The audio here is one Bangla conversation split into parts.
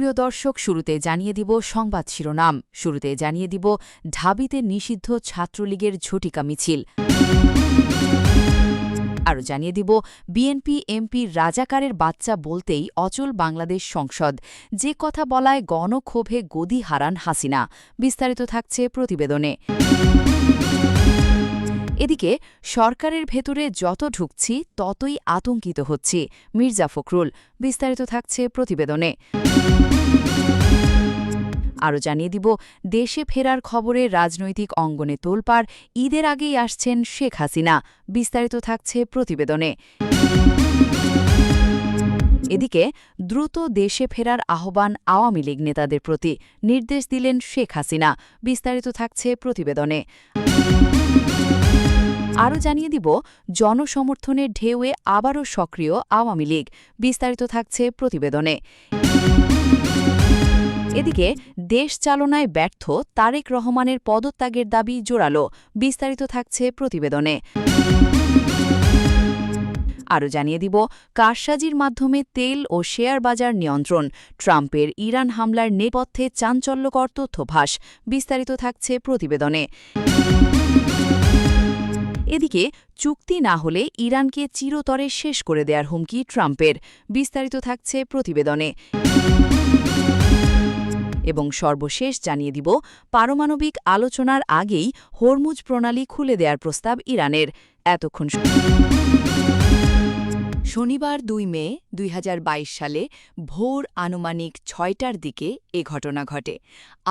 সুপ্রিয় দর্শক, শুরুতে জানিয়ে দিব সংবাদ শিরোনাম। শুরুতে জানিয়ে দিব ঢাবিতে নিষিদ্ধ ছাত্রলীগের ঝটিকা মিছিল। আরও জানিয়ে দিব বিএনপি এমপি রাজাকারের বাচ্চা বলতেই অচল বাংলাদেশ সংসদ, যে কথা বলায় গণক্ষোভে গদি হারান হাসিনা। বিস্তারিত থাকছে প্রতিবেদনে। এদিকে সরকারের ভেতরে যত ঢুকছি ততই আতঙ্কিত হচ্ছি, মির্জা ফখরুল। বিস্তারিত থাকছে প্রতিবেদনে। আরও জানিয়ে দিব দেশে ফেরার খবরে রাজনৈতিক অঙ্গনে তোলপাড়, ঈদের আগেই আসছেন শেখ হাসিনা। বিস্তারিত থাকছে প্রতিবেদনে। এদিকে দ্রুত দেশে ফেরার আহ্বান আওয়ামী লীগ নেতাদের প্রতি, নির্দেশ দিলেন শেখ হাসিনা। বিস্তারিত থাকছে প্রতিবেদনে। আরও জানিয়ে দিব জনসমর্থনের ঢেউয়ে আবারও সক্রিয় আওয়ামী লীগ। বিস্তারিত থাকছে প্রতিবেদনে। এদিকে দেশ চালনায় ব্যর্থ তারেক রহমানের পদত্যাগের দাবি জোরালো। বিস্তারিত থাকছে প্রতিবেদনে। আরও জানিয়ে দিব কারসাজির মাধ্যমে তেল ও শেয়ার বাজার নিয়ন্ত্রণ, ট্রাম্পের ইরান হামলার নেপথ্যে চাঞ্চল্যকর তথ্য ফাঁস। বিস্তারিত থাকছে প্রতিবেদনে। এদিকে চুক্তি না হলে ইরানকে চিরতরে শেষ করে দেয়ার হুমকি ট্রাম্পের। বিস্তারিত থাকছে প্রতিবেদনে। এবং সর্বশেষ জানিয়ে দিব পারমাণবিক আলোচনার আগেই হরমুজ প্রণালী খুলে দেয়ার প্রস্তাব ইরানের। এতক্ষণ শনিবার ২ মে ২০২২ সালে ভোর আনুমানিক ৬টার দিকে এ ঘটনা ঘটে।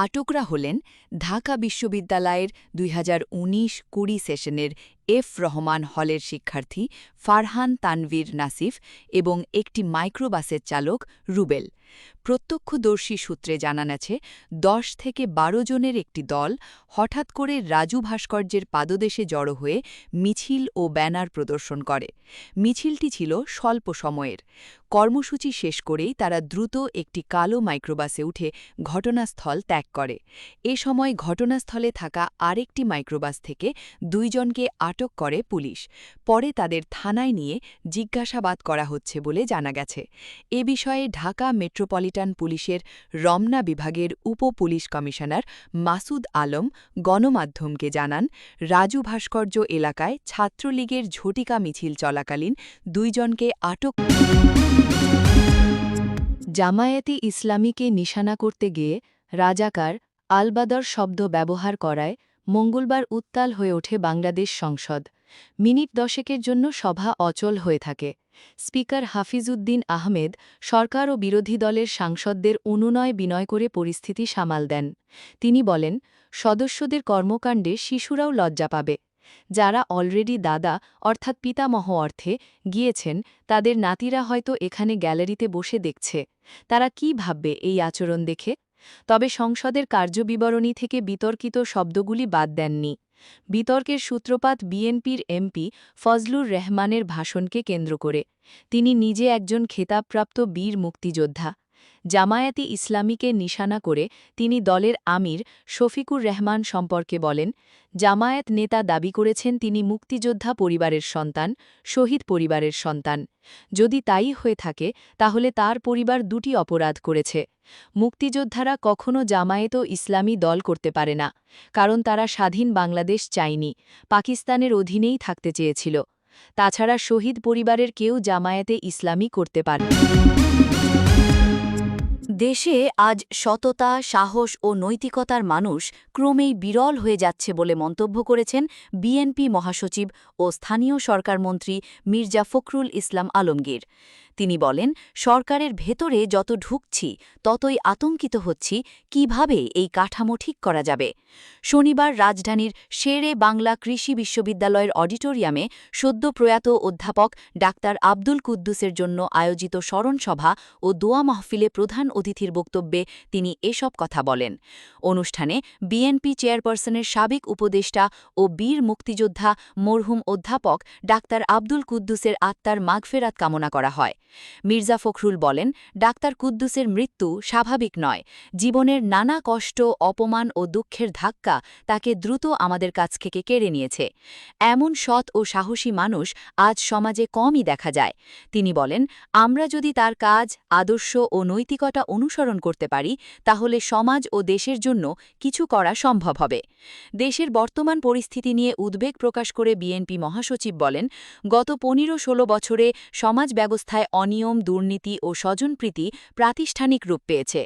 আটকরা হলেন ঢাকা বিশ্ববিদ্যালয়ের ২০১৯-২০ সেশনের এফ রহমান হলের শিক্ষার্থী ফারহান তানভীর নাসিফ এবং একটি মাইক্রোবাসের চালক রুবেল। প্রত্যক্ষদর্শী সূত্রে জানা গেছে ১০ থেকে ১২ জনের একটি দল হঠাৎ করে রাজু ভাস্কর্যের পাদদেশে জড়ো হয়ে মিছিল ও ব্যানার প্রদর্শন করে। মিছিলটি ছিল স্বল্প সময়ের। কর্মসূচি শেষ করেই তারা দ্রুত একটি কালো মাইক্রোবাসে উঠে ঘটনাস্থল ত্যাগ করে। এ সময় ঘটনাস্থলে থাকা আরেকটি মাইক্রোবাস থেকে ২ জনকে আটক করে পুলিশ। পরে তাদের থানায় নিয়ে জিজ্ঞাসাবাদ করা হচ্ছে বলে জানা গেছে। এ বিষয়ে ঢাকা মেট্রোপলিটন পুলিশের রমনা বিভাগের উপ পুলিশ কমিশনার মাসুদ আলম গণমাধ্যমকে জানান, রাজু ভাস্কর্য এলাকায় ছাত্রলীগের ঝটিকা মিছিল চলাকালীন ২ জনকে আটক। জামায়াতে ইসলামীকে নিশানা করতে গিয়ে রাজাকার, আলবাদর শব্দ ব্যবহার করায় মঙ্গলবার উত্তাল হয়ে ওঠে বাংলাদেশ সংসদ। মিনিট ১০ জন্য সভা অচল হয়ে থাকে। স্পিকার হাফিজউদ্দিন আহমেদ সরকার ও বিরোধী দলের সাংসদদের অনুনয় বিনয় করে পরিস্থিতি সামাল দেন। তিনি বলেন, সদস্যদের কর্মকাণ্ডে শিশুরাও লজ্জা পাবে। যারা অলরেডি দাদা অর্থাৎ পিতামহ অর্থে গিয়েছেন, তাদের নাতিরা হয়তো এখানে গ্যালারিতে বসে দেখছে। তারা কি ভাববে এই আচরণ দেখে? তবে সংসদের কার্যবিবরণী থেকে বিতর্কিত শব্দগুলি বাদ দেননি। বিতর্কের সূত্রপাত বিএনপির এমপি ফজলুর রহমানের ভাষণকে কেন্দ্র করে। তিনি নিজে একজন খেতাবপ্রাপ্ত বীর মুক্তিযোদ্ধা। জামায়াতে ইসলামীকে নিশানা করে তিনি দলের আমির শফিকুর রহমান সম্পর্কে বলেন, জামায়াত নেতা দাবি করেছেন তিনি মুক্তিযোদ্ধা পরিবারের সন্তান, শহীদ পরিবারের সন্তান। যদি তাই হয়ে থাকে তাহলে তার পরিবার দুটি অপরাধ করেছে। মুক্তিযোদ্ধারা কখনো জামায়াত ও ইসলামী দল করতে পারে না, কারণ তারা স্বাধীন বাংলাদেশ চায়নি, পাকিস্তানের অধীনেই থাকতে চেয়েছিল। তাছাড়া শহীদ পরিবারের কেউ জামায়াতে ইসলামী করতে পারে। দেশে আজ সততা, সাহস ও নৈতিকতার মানুষ ক্রমেই বিরল হয়ে যাচ্ছে বলে মন্তব্য করেছেন বিএনপি মহাসচিব ও স্থানীয় সরকারমন্ত্রী মির্জা ফখরুল ইসলাম আলমগীর। তিনি বলেন, সরকারের ভেতরে যত ঢুকছি ততই আতঙ্কিত হচ্ছি কিভাবে এই কাঠামো ঠিক করা যাবে। শনিবার রাজধানীর শেরে বাংলা কৃষি বিশ্ববিদ্যালয়ের অডিটোরিয়ামে সদ্য প্রয়াত অধ্যাপক ডাক্তার আব্দুল কুদ্দুসের জন্য আয়োজিত স্মরণসভা ও দোয়া মাহফিলে প্রধান অতিথির বক্তব্যে তিনি এসব কথা বলেন। অনুষ্ঠানে বিএনপি চেয়ারপারসনের সাবেক উপদেষ্টা ও বীর মুক্তিযোদ্ধা মরহুম অধ্যাপক ডাক্তার আব্দুল কুদ্দুসের আত্মার মাগফেরাত কামনা করা হয়। মির্জা ফখরুল বলেন, ডাক্তার কুদ্দুসের মৃত্যু স্বাভাবিক নয়। জীবনের নানা কষ্ট, অপমান ও দুঃখের ধাক্কা তাকে দ্রুত আমাদের কাছ থেকে কেড়ে নিয়েছে। এমন সৎ ও সাহসী মানুষ আজ সমাজে কমই দেখা যায়। তিনি বলেন, আমরা যদি তার কাজ, আদর্শ ও নৈতিকতা অনুসরণ করতে পারি, তাহলে সমাজ ও দেশের জন্য কিছু করা সম্ভব হবে। দেশের বর্তমান পরিস্থিতি নিয়ে উদ্বেগ প্রকাশ করে বিএনপি মহাসচিব বলেন, গত ১৫-১৬ বছরে সমাজ ব্যবস্থায় অনিয়ম, দুর্নীতি ও স্বজনপ্রীতি প্রাতিষ্ঠানিক রূপ পেয়েছে।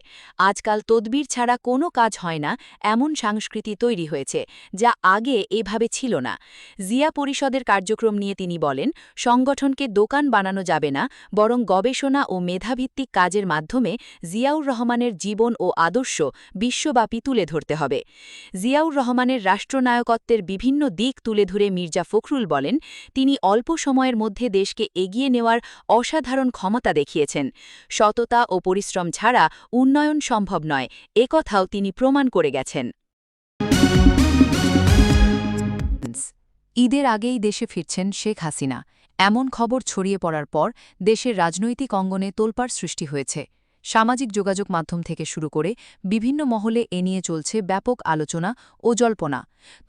আজকাল তদবির ছাড়া কোনো কাজ হয় না, এমন সংস্কৃতি তৈরি হয়েছে, যা আগে এভাবে ছিল না। জিয়া পরিষদের কার্যক্রম নিয়ে তিনি বলেন, সংগঠনকে দোকান বানানো যাবে না, বরং গবেষণা ও মেধাভিত্তিক কাজের মাধ্যমে জিয়াউর রহমানের জীবন ও আদর্শ বিশ্বব্যাপী তুলে ধরতে হবে। জিয়াউর রহমানের রাষ্ট্রনায়কত্বের বিভিন্ন দিক তুলে ধরে মির্জা ফখরুল বলেন, তিনি অল্প সময়ের মধ্যে দেশকে এগিয়ে নেওয়ার অসাধারণ ক্ষমতা দেখিয়েছেন। সততা ও পরিশ্রম ছাড়া উন্নয়ন সম্ভব নয়, একথাও তিনি প্রমাণ করে গেছেন। ঈদের আগেই দেশে ফিরছেন শেখ হাসিনা। এমন খবর ছড়িয়ে পড়ার পর দেশের রাজনৈতিক অঙ্গনে তোলপাড় সৃষ্টি হয়েছে। সামাজিক যোগাযোগ মাধ্যম থেকে শুরু করে বিভিন্ন মহলে এ নিয়ে চলছে ব্যাপক আলোচনা ও জল্পনা।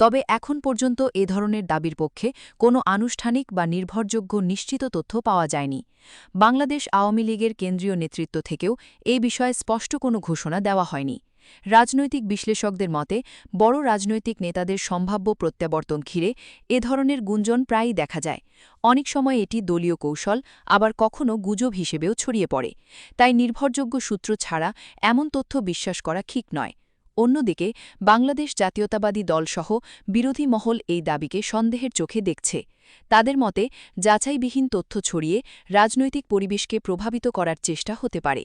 তবে এখন পর্যন্ত এ ধরনের দাবির পক্ষে কোনো আনুষ্ঠানিক বা নির্ভরযোগ্য নিশ্চিত তথ্য পাওয়া যায়নি। বাংলাদেশ আওয়ামী লীগের কেন্দ্রীয় নেতৃত্ব থেকেও এ বিষয়ে স্পষ্ট কোনো ঘোষণা দেওয়া হয়নি। রাজনৈতিক বিশ্লেষকদের মতে, বড় রাজনৈতিক নেতাদের সম্ভাব্য প্রত্যাবর্তন ঘিরে এ ধরনের গুঞ্জন প্রায়ই দেখা যায়। অনেক সময় এটি দলীয় কৌশল, আবার কখনো গুজব হিসেবেও ছড়িয়ে পড়ে। তাই নির্ভরযোগ্য সূত্র ছাড়া এমন তথ্য বিশ্বাস করা ঠিক নয়। অন্যদিকে বাংলাদেশ জাতীয়তাবাদী দলসহ বিরোধী মহল এই দাবিকে সন্দেহের চোখে দেখছে। তাদের মতে, যাচাইবিহীন তথ্য ছড়িয়ে রাজনৈতিক পরিবেশকে প্রভাবিত করার চেষ্টা হতে পারে।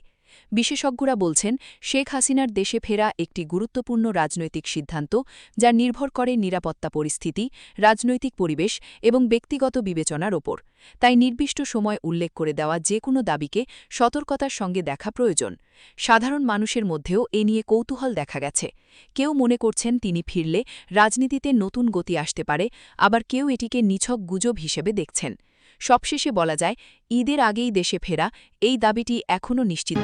বিশেষজ্ঞরা বলছেন, শেখ হাসিনার দেশে ফেরা একটি গুরুত্বপূর্ণ রাজনৈতিক সিদ্ধান্ত, যা নির্ভর করে নিরাপত্তা পরিস্থিতি, রাজনৈতিক পরিবেশ এবং ব্যক্তিগত বিবেচনার ওপর। তাই নির্দিষ্ট সময় উল্লেখ করে দেওয়া যে কোনো দাবিকে সতর্কতার সঙ্গে দেখা প্রয়োজন। সাধারণ মানুষের মধ্যেও এ নিয়ে কৌতূহল দেখা গেছে। কেউ মনে করছেন তিনি ফিরলে রাজনীতিতে নতুন গতি আসতে পারে, আবার কেউ এটিকে নিছক গুজব হিসেবে দেখছেন। সবশেষে বলা যায়, ঈদের আগেই দেশে ফেরা এই দাবিটি এখনও নিশ্চিত।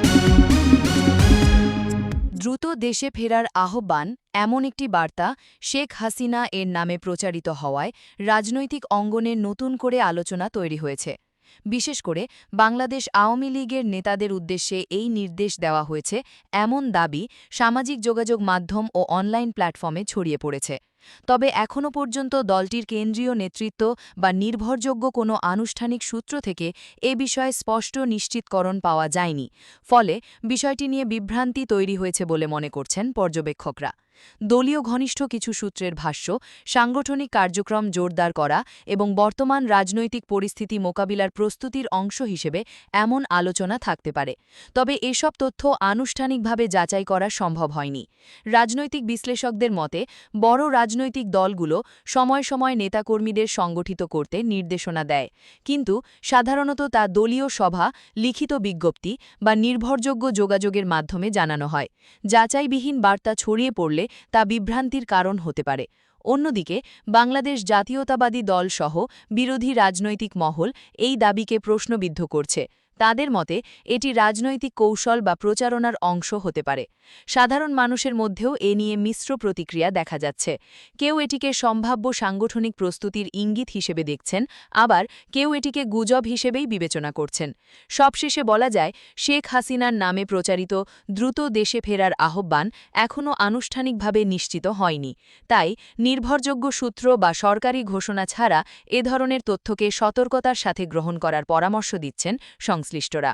দ্রুত দেশে ফেরার আহ্বান এমন একটি বার্তা শেখ হাসিনা এর নামে প্রচারিত হওয়ায় রাজনৈতিক অঙ্গনে নতুন করে আলোচনা তৈরি হয়েছে। বিশেষ করে বাংলাদেশ আওয়ামী লীগের নেতাদের উদ্দেশ্যে এই নির্দেশ দেওয়া হয়েছে এমন দাবি সামাজিক যোগাযোগ মাধ্যম ও অনলাইন প্ল্যাটফর্মে ছড়িয়ে পড়েছে। তবে এখনও পর্যন্ত দলটির কেন্দ্রীয় নেতৃত্ব বা নির্ভরযোগ্য কোনো আনুষ্ঠানিক সূত্র থেকে এ বিষয়ে স্পষ্ট নিশ্চিতকরণ পাওয়া যায়নি। ফলে বিষয়টি নিয়ে বিভ্রান্তি তৈরি হয়েছে বলে মনে করছেন পর্যবেক্ষকরা। দলীয় ঘনিষ্ঠ কিছু সূত্রের ভাষ্য, সাংগঠনিক কার্যক্রম জোরদার করা এবং বর্তমান রাজনৈতিক পরিস্থিতি মোকাবিলার প্রস্তুতির অংশ হিসেবে এমন আলোচনা থাকতে পারে। তবে এসব তথ্য আনুষ্ঠানিকভাবে যাচাই করা সম্ভব হয়নি। রাজনৈতিক বিশ্লেষকদের মতে, বড় রাজনৈতিক দলগুলো সময় সময় নেতাকর্মীদের সংগঠিত করতে নির্দেশনা দেয়, কিন্তু সাধারণত তা দলীয় সভা, লিখিত বিজ্ঞপ্তি বা নির্ভরযোগ্য যোগাযোগের মাধ্যমে জানানো হয়। যাচাইবিহীন বার্তা ছড়িয়ে পড়লে তা বিভ্রান্তির কারণ হতে পারে। অন্যদিকে বাংলাদেশ জাতীয়তাবাদী দলসহ বিরোধী রাজনৈতিক মহল এই দাবিকে প্রশ্নবিদ্ধ করছে। তাদের মতে, এটি রাজনৈতিক কৌশল বা প্রচারণার অংশ হতে পারে। সাধারণ মানুষের মধ্যেও এ নিয়ে মিশ্র প্রতিক্রিয়া দেখা যাচ্ছে। কেউ এটিকে সম্ভাব্য সাংগঠনিক প্রস্তুতির ইঙ্গিত হিসেবে দেখছেন, আবার কেউ এটিকে গুজব হিসেবেই বিবেচনা করছেন। সবশেষে বলা যায়, শেখ হাসিনার নামে প্রচারিত দ্রুত দেশে ফেরার আহ্বান এখনও আনুষ্ঠানিকভাবে নিশ্চিত হয়নি। তাই নির্ভরযোগ্য সূত্র বা সরকারি ঘোষণা ছাড়া এ ধরনের তথ্যকে সতর্কতার সাথে গ্রহণ করার পরামর্শ দিচ্ছেন সংশ্লিষ্টরা।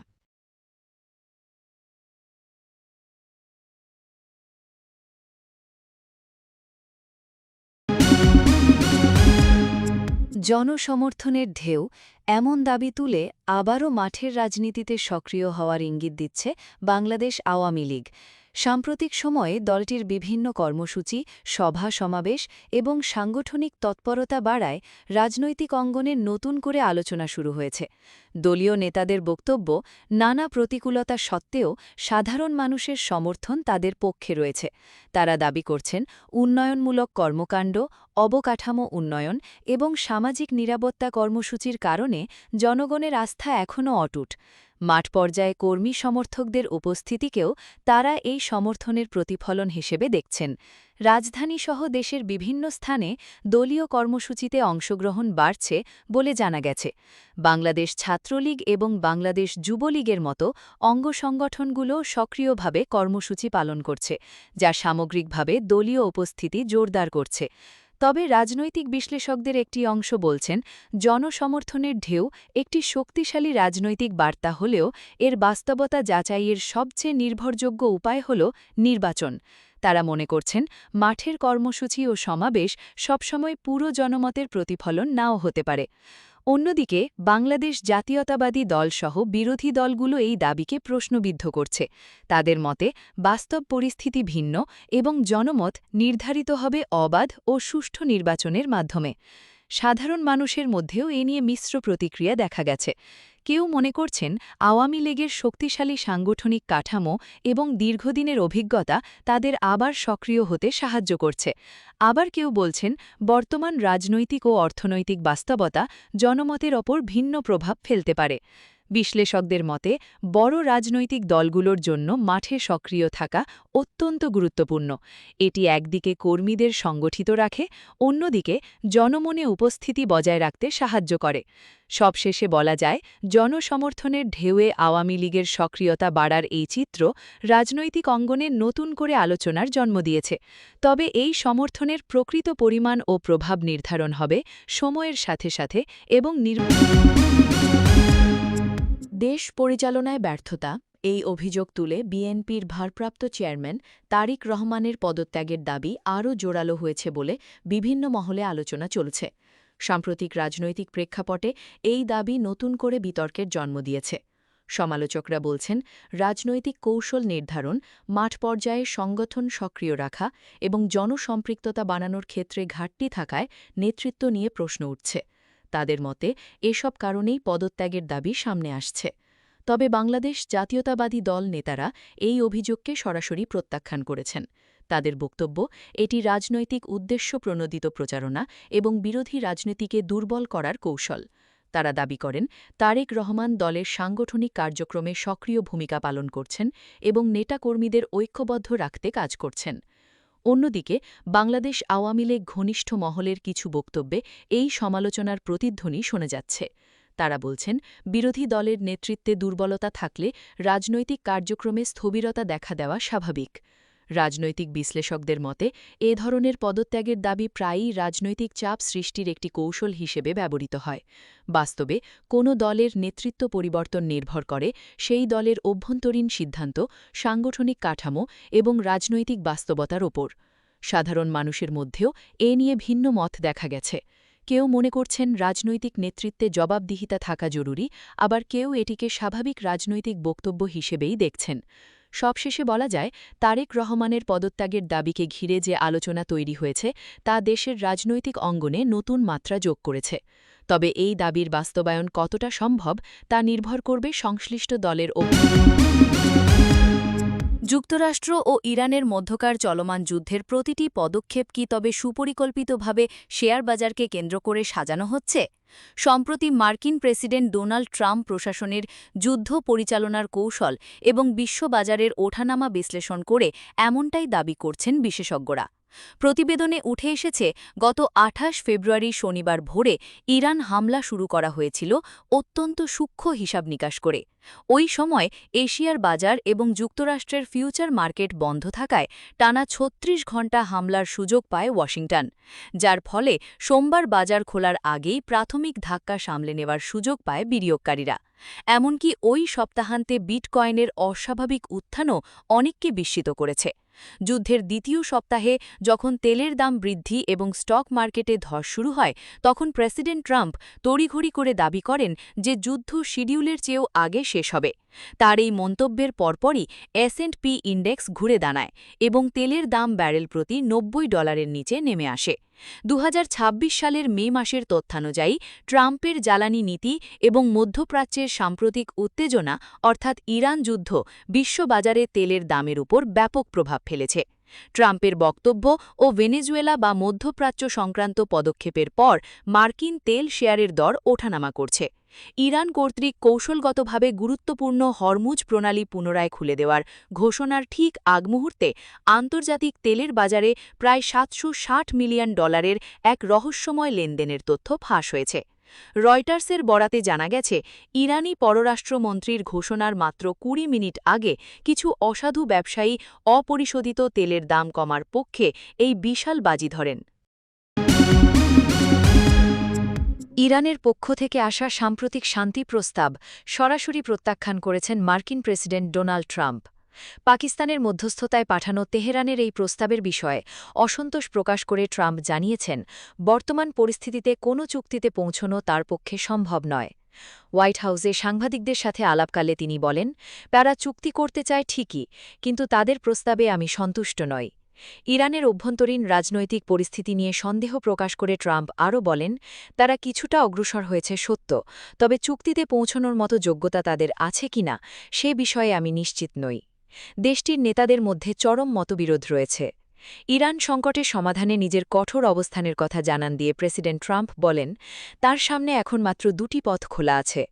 জনসমর্থনের ঢেউ এমন দাবি তুলে আবারও মাঠের রাজনীতিতে সক্রিয় হওয়ার ইঙ্গিত দিচ্ছে বাংলাদেশ আওয়ামী লীগ। সাম্প্রতিক সময়ে দলটির বিভিন্ন কর্মসূচি, সভা সমাবেশ এবং সাংগঠনিক তৎপরতা বাড়ায় রাজনৈতিক অঙ্গনে নতুন করে আলোচনা শুরু হয়েছে। দলীয় নেতাদের বক্তব্য, নানা প্রতিকূলতা সত্ত্বেও সাধারণ মানুষের সমর্থন তাদের পক্ষে রয়েছে। তারা দাবি করছেন, উন্নয়নমূলক কর্মকাণ্ড, অবকাঠামো উন্নয়ন এবং সামাজিক নিরাপত্তা কর্মসূচির কারণে জনগণের আস্থা এখনও অটুট। মাঠ পর্যায়ে কর্মী সমর্থকদের উপস্থিতিকেও তারা এই সমর্থনের প্রতিফলন হিসেবে দেখছেন। রাজধানীসহ দেশের বিভিন্ন স্থানে দলীয় কর্মসূচিতে অংশগ্রহণ বাড়ছে বলে জানা গেছে। বাংলাদেশ ছাত্রলীগ এবং বাংলাদেশ যুবলীগের মতো অঙ্গ সংগঠনগুলো সক্রিয়ভাবে কর্মসূচি পালন করছে, যা সামগ্রিকভাবে দলীয় উপস্থিতি জোরদার করছে। তবে রাজনৈতিক বিশ্লেষকদের একটি অংশ বলছেন, জনসমর্থনের ঢেউ একটি শক্তিশালী রাজনৈতিক বার্তা হলেও এর বাস্তবতা যাচাইয়ের সবচেয়ে নির্ভরযোগ্য উপায় হল নির্বাচন। তারা মনে করছেন, মাঠের কর্মসূচি ও সমাবেশ সবসময় পুরো জনমতের প্রতিফলন নাও হতে পারে। অন্যদিকে বাংলাদেশ জাতীয়তাবাদী দলসহ বিরোধী দলগুলো এই দাবিকে প্রশ্নবিদ্ধ করছে। তাদের মতে বাস্তব পরিস্থিতি ভিন্ন এবং জনমত নির্ধারিত হবে অবাধ ও সুষ্ঠু নির্বাচনের মাধ্যমে। সাধারণ মানুষের মধ্যেও এ নিয়ে মিশ্র প্রতিক্রিয়া দেখা গেছে। কেউ মনে করছেন, আওয়ামী লীগের শক্তিশালী সাংগঠনিক কাঠামো এবং দীর্ঘদিনের অভিজ্ঞতা তাদের আবার সক্রিয় হতে সাহায্য করছে। আবার কেউ বলছেন, বর্তমান রাজনৈতিক ও অর্থনৈতিক বাস্তবতা জনমতের ওপর ভিন্ন প্রভাব ফেলতে পারে। বিশ্লেষকদের মতে বড় রাজনৈতিক দলগুলোর জন্য মাঠে সক্রিয় থাকা অত্যন্ত গুরুত্বপূর্ণ। এটি একদিকে কর্মীদের সংগঠিত রাখে, অন্যদিকে জনমনে উপস্থিতি বজায় রাখতে সাহায্য করে। সবশেষে বলা যায়, জনসমর্থনের ঢেউয়ে আওয়ামী লীগের সক্রিয়তা বাড়ার এই চিত্র রাজনৈতিক অঙ্গনে নতুন করে আলোচনার জন্ম দিয়েছে। তবে এই সমর্থনের প্রকৃত পরিমাণ ও প্রভাব নির্ধারণ হবে সময়ের সাথে সাথে এবং দেশ পরিচালনায় ব্যর্থতা, এই অভিযোগ তুলে বিএনপির ভারপ্রাপ্ত চেয়ারম্যান তারিক রহমানের পদত্যাগের দাবি আরও জোরালো হয়েছে বলে বিভিন্ন মহলে আলোচনা চলছে। সাম্প্রতিক রাজনৈতিক প্রেক্ষাপটে এই দাবি নতুন করে বিতর্কের জন্ম দিয়েছে। সমালোচকরা বলছেন, রাজনৈতিক কৌশল নির্ধারণ, মাঠ পর্যায়ে সংগঠন সক্রিয় রাখা এবং জনসম্পৃক্ততা বাড়ানোর ক্ষেত্রে ঘাটতি থাকায় নেতৃত্ব নিয়ে প্রশ্ন উঠছে। তাদের মতে এসব কারণেই পদত্যাগের দাবি সামনে আসছে। তবে বাংলাদেশ জাতীয়তাবাদী দল নেতারা এই অভিযোগকে সরাসরি প্রত্যাখ্যান করেছেন। তাদের বক্তব্য, এটি রাজনৈতিক উদ্দেশ্য প্রণোদিত প্রচারণা এবং বিরোধী রাজনীতিকে দুর্বল করার কৌশল। তারা দাবি করেন, তারেক রহমান দলের সাংগঠনিক কার্যক্রমে সক্রিয় ভূমিকা পালন করছেন এবং নেতাকর্মীদের ঐক্যবদ্ধ রাখতে কাজ করছেন। অন্যদিকে বাংলাদেশ আওয়ামী লীগ ঘনিষ্ঠ মহলের কিছু বক্তব্যে এই সমালোচনার প্রতিধ্বনি শোনা যাচ্ছে। তারা বলছেন, বিরোধী দলের নেতৃত্বে দুর্বলতা থাকলে রাজনৈতিক কার্যক্রমে স্থবিরতা দেখা দেওয়া স্বাভাবিক। রাজনৈতিক বিশ্লেষকদের মতে এ ধরনের পদত্যাগের দাবি প্রায়ই রাজনৈতিক চাপ সৃষ্টির একটি কৌশল হিসেবে ব্যবহৃত হয়। বাস্তবে কোনো দলের নেতৃত্ব পরিবর্তন নির্ভর করে সেই দলের অভ্যন্তরীণ সিদ্ধান্ত, সাংগঠনিক কাঠামো এবং রাজনৈতিক বাস্তবতার ওপর। সাধারণ মানুষের মধ্যেও এ নিয়ে ভিন্ন মত দেখা গেছে। কেউ মনে করছেন রাজনৈতিক নেতৃত্বে জবাবদিহিতা থাকা জরুরি, আবার কেউ এটিকে স্বাভাবিক রাজনৈতিক বক্তব্য হিসেবেই দেখছেন। সবশেষে বলা যায়, তারেক রহমানের পদত্যাগের দাবিকে ঘিরে যে আলোচনা তৈরি হয়েছে তা দেশের রাজনৈতিক অঙ্গনে নতুন মাত্রা যোগ করেছে। তবে এই দাবির বাস্তবায়ন কতটা সম্ভব তা নির্ভর করবে সংশ্লিষ্ট দলের ওপর। যুক্তরাষ্ট্র ও ইরানের মধ্যকার চলমান যুদ্ধের প্রতিটি পদক্ষেপ কি তবে সুপরিকল্পিতভাবে শেয়ার বাজারকে কেন্দ্র করে সাজানো হচ্ছে? সম্প্রতি মার্কিন প্রেসিডেন্ট ডোনাল্ড ট্রাম্প প্রশাসনের যুদ্ধ পরিচালনার কৌশল এবং বিশ্ববাজারের ওঠানামা বিশ্লেষণ করে এমনটাই দাবি করছেন বিশেষজ্ঞরা। প্রতিবেদনে উঠে এসেছে, গত ২৮ ফেব্রুয়ারি শনিবার ভোরে ইরান হামলা শুরু করা হয়েছিল অত্যন্ত সূক্ষ্ম হিসাব নিকাশ করে। ওই সময় এশিয়ার বাজার এবং যুক্তরাষ্ট্রের ফিউচার মার্কেট বন্ধ থাকায় টানা ৩৬ ঘণ্টা হামলার সুযোগ পায় ওয়াশিংটন, যার ফলে সোমবার বাজার খোলার আগেই প্রাথমিক ধাক্কা সামলে নেওয়ার সুযোগ পায় বিনিয়োগকারীরা। এমনকি ওই সপ্তাহান্তে বিটকয়েনের অস্বাভাবিক উত্থানও অনেককে বিস্মিত করেছে। যুদ্ধের দ্বিতীয় সপ্তাহে যখন তেলের দাম বৃদ্ধি এবং স্টক মার্কেটে ধস শুরু হয়, তখন প্রেসিডেন্ট ট্রাম্প তড়িঘড়ি করে দাবি করেন যে যুদ্ধ শিডিউলের চেয়েও আগে শেষ হবে। তার এই মন্তব্যের পরপরই S&P ইন্ডেক্স ঘুরে দাঁড়ায় এবং তেলের দাম ব্যারেল প্রতি $৯০ নিচে নেমে আসে। ২০২৬ সালের মে মাসের তথ্যানুযায়ী ট্রাম্পের জ্বালানি নীতি এবং মধ্যপ্রাচ্যের সাম্প্রতিক উত্তেজনা অর্থাৎ ইরান যুদ্ধ বিশ্ববাজারে তেলের দামের উপর ব্যাপক প্রভাব ফেলেছে। ট্রাম্পের বক্তব্য ও ভেনেজুয়েলা বা মধ্যপ্রাচ্য সংক্রান্ত পদক্ষেপের পর মার্কিন তেল শেয়ারের দর ওঠানামা করছে। ইরান কর্তৃক কৌশলগতভাবে গুরুত্বপূর্ণ হরমুজ প্রণালী পুনরায় খুলে দেওয়ার ঘোষণার ঠিক আগ মুহূর্তে আন্তর্জাতিক তেলের বাজারে প্রায় $760 মিলিয়ন এক রহস্যময় লেনদেনের তথ্য ফাঁস হয়েছে। রয়টার্সের বরাতে জানা গেছে, ইরানি পররাষ্ট্রমন্ত্রীর ঘোষণার মাত্র ২০ মিনিট আগে কিছু অসাধু ব্যবসায়ী অপরিশোধিত তেলের দাম কমার পক্ষে এই বিশাল বাজি ধরেন। ইরানের পক্ষ থেকে আসা সাম্প্রতিক শান্তি প্রস্তাব সরাসরি প্রত্যাখ্যান করেছেন মার্কিন প্রেসিডেন্ট ডোনাল্ড ট্রাম্প। পাকিস্তানের মধ্যস্থতায় পাঠানো তেহরানের এই প্রস্তাবের বিষয়ে অসন্তোষ প্রকাশ করে ট্রাম্প জানিয়েছেন, বর্তমান পরিস্থিতিতে কোনো চুক্তিতে পৌঁছনো তার পক্ষে সম্ভব নয়। হোয়াইট হাউসে সাংবাদিকদের সাথে আলাপকালে তিনি বলেন, তারা চুক্তি করতে চায় ঠিকই, কিন্তু তাদের প্রস্তাবে আমি সন্তুষ্ট নই। ইরানের অভ্যন্তরীণ রাজনৈতিক পরিস্থিতি নিয়ে সন্দেহ প্রকাশ করে ট্রাম্প আরও বলেন, তারা কিছুটা অগ্রসর হয়েছে সত্য, তবে চুক্তিতে পৌঁছনোর মতো যোগ্যতা তাদের আছে কিনা সে বিষয়ে আমি নিশ্চিত নই। দেশটির নেতাদের মধ্যে চরম মতবিরোধ রয়েছে। ইরান সংকটের সমাধানে নিজের কঠোর অবস্থানের কথা জানান দিয়ে প্রেসিডেন্ট ট্রাম্প বলেন, তার সামনে এখন মাত্র দুটি পথ খোলা আছে,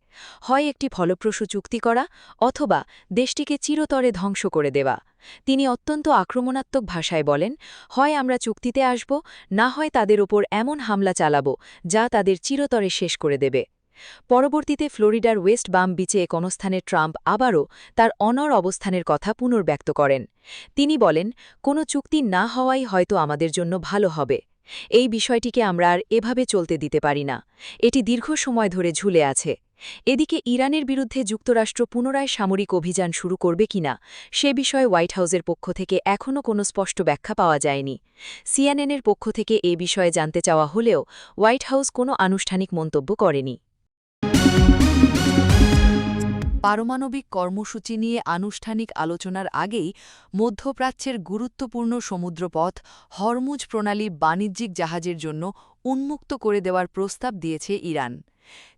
হয় একটি ফলপ্রসূ চুক্তি করা অথবা দেশটিকে চিরতরে ধ্বংস করে দেওয়া। তিনি অত্যন্ত আক্রমণাত্মক ভাষায় বলেন, হয় আমরা চুক্তিতে আসব, না হয় তাদের ওপর এমন হামলা চালাব যা তাদের চিরতরে শেষ করে দেবে। পরবর্তীতে ফ্লোরিডার ওয়েস্ট বাম বিচে এক অনুষ্ঠানে ট্রাম্প আবারও তার অনড় অবস্থানের কথা পুনর্ব্যক্ত করেন। তিনি বলেন, কোনো চুক্তি না হওয়াই হয়তো আমাদের জন্য ভালো হবে। এই বিষয়টিকে আমরা আর এভাবে চলতে দিতে পারি না। এটি দীর্ঘ সময় ধরে ঝুলে আছে। এদিকে ইরানের বিরুদ্ধে যুক্তরাষ্ট্র পুনরায় সামরিক অভিযান শুরু করবে কিনা সে বিষয়ে হোয়াইট হাউসের পক্ষ থেকে এখনও কোনো স্পষ্ট ব্যাখ্যা পাওয়া যায়নি। সিএনএনের পক্ষ থেকে এ বিষয়ে জানতে চাওয়া হলেও হোয়াইট হাউস কোনো আনুষ্ঠানিক মন্তব্য করেনি। পারমাণবিক কর্মসূচি নিয়ে আনুষ্ঠানিক আলোচনার আগেই মধ্যপ্রাচ্যের গুরুত্বপূর্ণ সমুদ্রপথ হরমুজ প্রণালী বাণিজ্যিক জাহাজের জন্য উন্মুক্ত করে দেওয়ার প্রস্তাব দিয়েছে ইরান।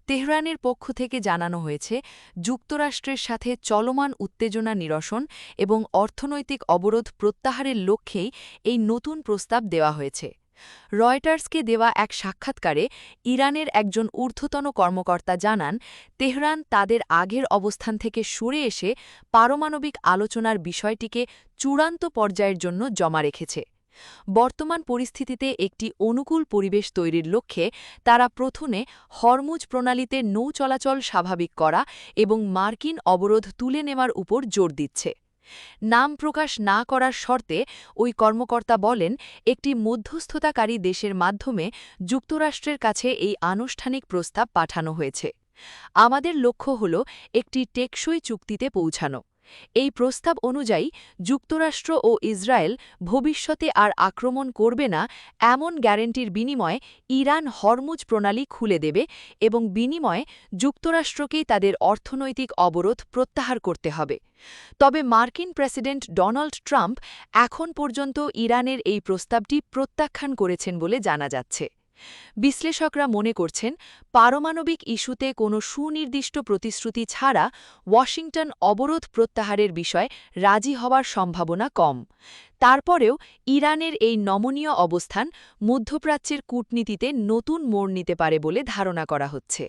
তেহরানের পক্ষ থেকে জানানো হয়েছে, যুক্তরাষ্ট্রের সাথে চলমান উত্তেজনা নিরসন এবং অর্থনৈতিক অবরোধ প্রত্যাহারের লক্ষ্যেই এই নতুন প্রস্তাব দেওয়া হয়েছে। রয়টার্সকে দেওয়া এক সাক্ষাৎকারে ইরানের একজন ঊর্ধ্বতন কর্মকর্তা জানান, তেহরান তাদের আগের অবস্থান থেকে সরে এসে পারমাণবিক আলোচনার বিষয়টিকে চূড়ান্ত পর্যায়ের জন্য জমা রেখেছে। বর্তমান পরিস্থিতিতে একটি অনুকূল পরিবেশ তৈরির লক্ষ্যে তারা প্রথমে হরমুজ প্রণালীতে নৌ চলাচল স্বাভাবিক করা এবং মার্কিন অবরোধ তুলে নেওয়ার উপর জোর দিচ্ছে। নাম প্রকাশ না করার শর্তে ওই কর্মকর্তা বলেন, একটি মধ্যস্থতাকারী দেশের মাধ্যমে যুক্তরাষ্ট্রের কাছে এই আনুষ্ঠানিক প্রস্তাব পাঠানো হয়েছে। আমাদের লক্ষ্য হল একটি টেকসই চুক্তিতে পৌঁছানো। এই প্রস্তাব অনুযায়ী যুক্তরাষ্ট্র ও ইসরায়েল ভবিষ্যতে আর আক্রমণ করবে না এমন গ্যারান্টির বিনিময়ে ইরান হরমুজ প্রণালী খুলে দেবে এবং বিনিময়ে যুক্তরাষ্ট্রকেই তাদের অর্থনৈতিক অবরোধ প্রত্যাহার করতে হবে। তবে মার্কিন প্রেসিডেন্ট ডোনাল্ড ট্রাম্প এখন পর্যন্ত ইরানের এই প্রস্তাবটি প্রত্যাখ্যান করেছেন বলে জানা যাচ্ছে। বিশ্লেষকরা মনে করছেন, পারমাণবিক ইস্যুতে কোনো সুনির্দিষ্ট প্রতিশ্রুতি ছাড়া ওয়াশিংটন অবরোধ প্রত্যাহারের বিষয়ে রাজি হওয়ার সম্ভাবনা কম। তারপরেও ইরানের এই নমনীয় অবস্থান মধ্যপ্রাচ্যের কূটনীতিতে নতুন মোড় নিতে পারে বলে ধারণা করা হচ্ছে।